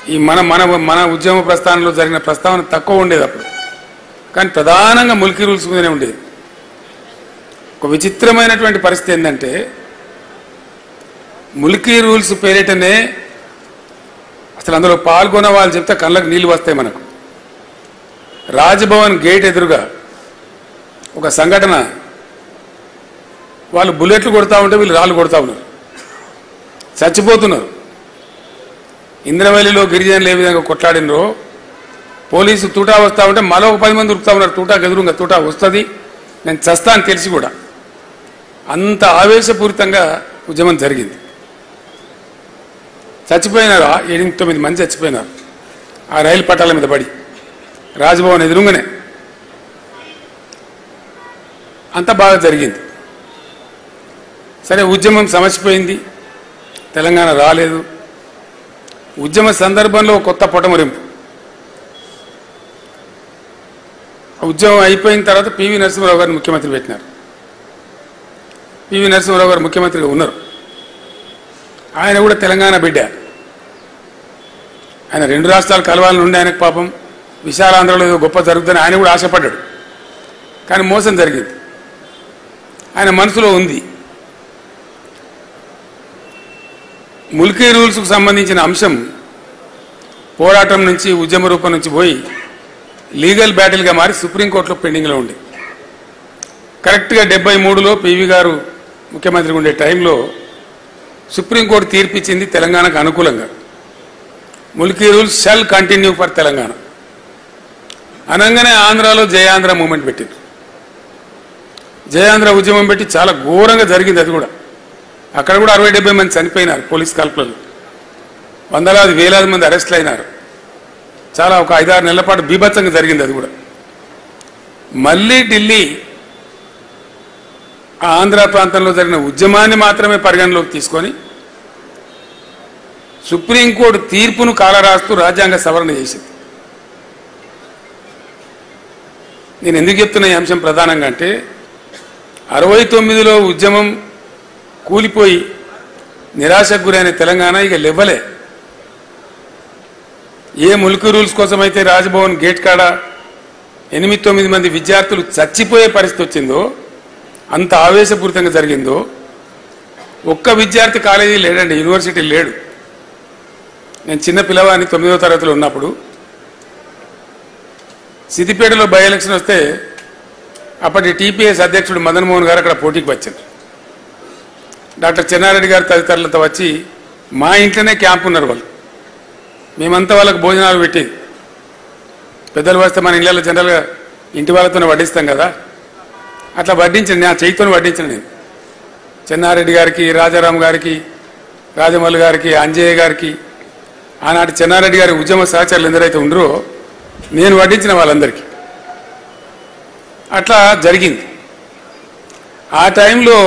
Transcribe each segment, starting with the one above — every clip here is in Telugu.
ఈ మన మన మన ఉద్యమ ప్రస్థానంలో జరిగిన ప్రస్తావన తక్కువ ఉండేది అప్పుడు. కానీ ప్రధానంగా ముల్కీ రూల్స్ మీదనే ఉండేది. ఒక విచిత్రమైనటువంటి పరిస్థితి ఏంటంటే ముల్కీ రూల్స్ పేరిటనే అసలు అందులో పాల్గొన్న వాళ్ళు చెప్తే కళ్ళకు నీళ్ళు వస్తాయి మనకు. రాజ్భవన్ గేట్ ఎదురుగా ఒక సంఘటన, వాళ్ళు బుల్లెట్లు కొడతా ఉంటే వీళ్ళు రాళ్ళు కొడతా ఉన్నారు, చచ్చిపోతున్నారు. ఇంద్రవల్లిలో గిరిజనులు ఏ విధంగా కొట్లాడినరో పోలీసు తూటా వస్తూ ఉంటే మరో 10 మంది ఉరుకుతా ఉన్నారు. తూటాకు ఎదురుగా తూటా వస్తుంది, నేను చస్తా అని తెలిసి కూడా. అంత ఆవేశపూరితంగా ఉద్యమం జరిగింది. చచ్చిపోయినారు, 8-9 మంది చచ్చిపోయినారు ఆ రైలు పట్టాల మీద పడి, రాజ్భవన్ ఎదురుగానే. అంత బాగా జరిగింది. సరే, ఉద్యమం సమసిపోయింది, తెలంగాణ రాలేదు. ఉద్యమ సందర్భంలో కొత్త పొటమరింపు. ఉద్యమం అయిపోయిన తర్వాత పివి నరసింహారావు గారిని ముఖ్యమంత్రి పెట్టినారు. పివి నరసింహారావు గారు ముఖ్యమంత్రిగా ఉన్నారు. ఆయన కూడా తెలంగాణ బిడ్డ. ఆయన 2 రాష్ట్రాలు కలవాలని ఉండే ఆయనకు పాపం విశాలాంధ్రలో ఏదో గొప్ప జరుగుతుందని ఆయన కూడా ఆశపడ్డాడు. కానీ మోసం జరిగింది. ఆయన మనసులో ఉంది. ముల్కీ రూల్స్కు సంబంధించిన అంశం పోరాటం నుంచి, ఉద్యమ రూపం నుంచి పోయి లీగల్ బ్యాటిల్గా మారి సుప్రీంకోర్టులో పెండింగ్లో ఉంది. కరెక్ట్గా 73లో పివి గారు ముఖ్యమంత్రిగా ఉండే టైంలో సుప్రీంకోర్టు తీర్పిచ్చింది తెలంగాణకు అనుకూలంగా. Mulki rules shall continue for Telangana అనగానే ఆంధ్రాలో జయాంధ్ర మూమెంట్ పెట్టింది. జయాంధ్ర ఉద్యమం పెట్టి చాలా ఘోరంగా జరిగింది. అది కూడా అక్కడ కూడా 60-70 మంది చనిపోయినారు పోలీస్ కాల్పులలో. వందలాది వేలాది మంది అరెస్టులు అయినారు. చాలా ఒక 5-6 నెలల పాటు బీభత్సంగా జరిగింది. అది కూడా మళ్ళీ ఢిల్లీ ఆ ఆంధ్ర ప్రాంతంలో జరిగిన ఉద్యమాన్ని మాత్రమే పరిగణలోకి తీసుకొని సుప్రీంకోర్టు తీర్పును కాలరాస్తూ రాజ్యాంగ సవరణ చేసింది. నేను ఎందుకు చెప్తున్నా ఈ అంశం ప్రధానంగా అంటే 69లో ఉద్యమం కూలిపోయి నిరాశకు గురైన తెలంగాణ ఇక లెవ్వలే. ఏ ముల్కీ రూల్స్ కోసమైతే రాజ్భవన్ గేట్ కాడ 8-9 మంది విద్యార్థులు చచ్చిపోయే పరిస్థితి వచ్చిందో, అంత ఆవేశపూరితంగా జరిగిందో, ఒక్క విద్యార్థి కాలేజీ లేడండి, యూనివర్సిటీ లేడు. నేను చిన్న పిల్లవాడిని 9వ తరగతిలో ఉన్నప్పుడు సిద్దిపేటలో బై ఎలక్షన్ వస్తే అప్పటి టీపీఎస్ అధ్యక్షుడు మదన్ మోహన్ గారు అక్కడ పోటీకి వచ్చారు. డాక్టర్ చెన్నారెడ్డి గారు తదితరులతో వచ్చి మా ఇంట్లోనే క్యాంప్ ఉన్నారు వాళ్ళు. మేమంతా వాళ్ళకు భోజనాలు పెట్టేది. పెద్దలు వస్తే మన ఇళ్ళలో జనరల్గా ఇంటి వాళ్ళతోనే వడ్డిస్తాం కదా, అట్లా వడ్డించండి. నా చేయితోనే వడ్డించను నేను. చెన్నారెడ్డి గారికి, రాజారాం గారికి, రాజమల్లు గారికి, అంజయ్య గారికి, ఆనాటి చెన్నారెడ్డి గారి ఉద్యమ సహచరులు ఎందరైతే ఉండరో నేను వడ్డించిన వాళ్ళందరికీ. అట్లా జరిగింది. ఆ టైంలో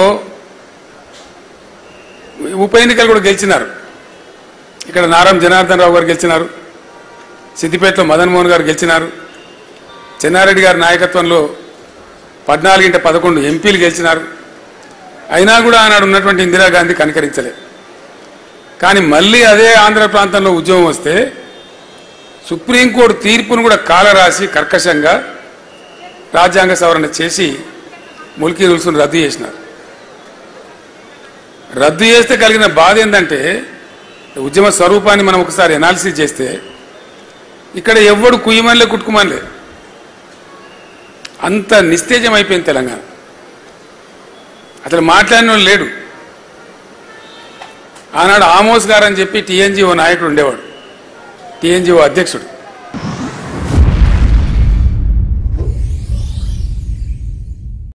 ఉప ఎన్నికలు కూడా గెలిచినారు. ఇక్కడ నారం జనార్దన్ రావు గారు గెలిచినారు, సిద్దిపేటలో మదన్ మోహన్ గారు గెలిచినారు, చెన్నారెడ్డి గారి నాయకత్వంలో 14-11 ఎంపీలు గెలిచినారు. అయినా కూడా ఆనాడు ఉన్నటువంటి ఇందిరాగాంధీ కనికరించలేదు. కానీ మళ్ళీ అదే ఆంధ్ర ప్రాంతంలో ఉద్యమం వస్తే సుప్రీంకోర్టు తీర్పును కూడా కాలరాసి కర్కశంగా రాజ్యాంగ సవరణ చేసి ముల్కీ రూల్స్ను రద్దు చేసినారు. రద్దు చేస్తే కలిగిన బాధ ఏంటంటే ఉద్యమ స్వరూపాన్ని మనం ఒకసారి ఎనాలిసిస్ చేస్తే ఇక్కడ ఎవ్వడు కుయ్యమనిలే కుట్టుకుమనిలే, అంత నిస్తేజం అయిపోయింది తెలంగాణ. అసలు మాట్లాడిన లేడు. ఆనాడు ఆమోస్ గారు అని చెప్పి టీఎన్జిఓ నాయకుడు ఉండేవాడు, టీఎన్జిఓ అధ్యక్షుడు.